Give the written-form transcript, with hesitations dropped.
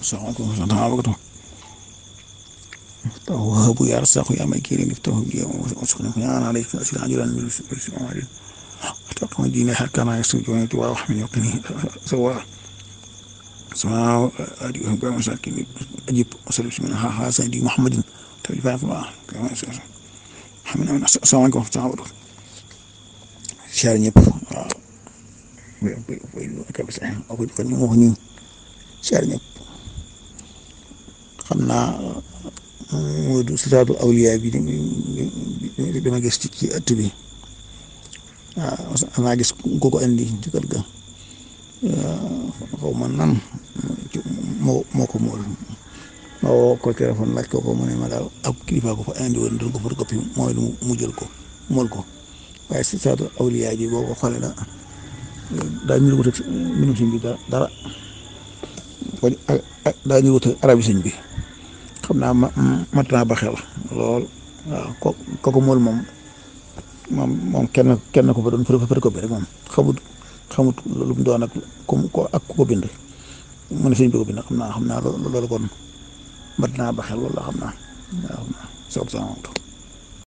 salaamaaleykum wa rahmatulah. وهب يا رزاق يا مكين افتح بي واسقني يا انا عليك اسال عجلا من السماء اتقوا ديني حتى انا يسجون وارحمني وقني سواء سماء اديهم بمساكين اجيب وسلم منها حسن دي محمد تلفاف الله كما حمنا من السلام عليكم ورحمه الله شار ñep ka bis ak ko ñu wax ñu shar ñep xamna Moodu Siraatu Awliyaa bi dama gis ci ëtt bi waaw maa gis ku ko indi ci kër ga xaw ma nan moo ko mool ma woo ko téléphone laaj ko mu ne ma daal ak kilifa ko fa indi woon doon ko photocopie mooy mu jël ko mool ko waaye Siraatu Awliyaa ji boo ko xoolee daa ñu wut ak mbindum sëñ bi dara daa ñu wut ak arabi sëñ bi. xam naa mat naa ba xel lool waaw kooku mool moom kenn ko fa doon photocopie rek moom xamut lu mu doon ak ku ko bind mu ne sëñ bi ko bind xam naa loolu kon mat naa ba xel loolu la xam naa waaw soog sama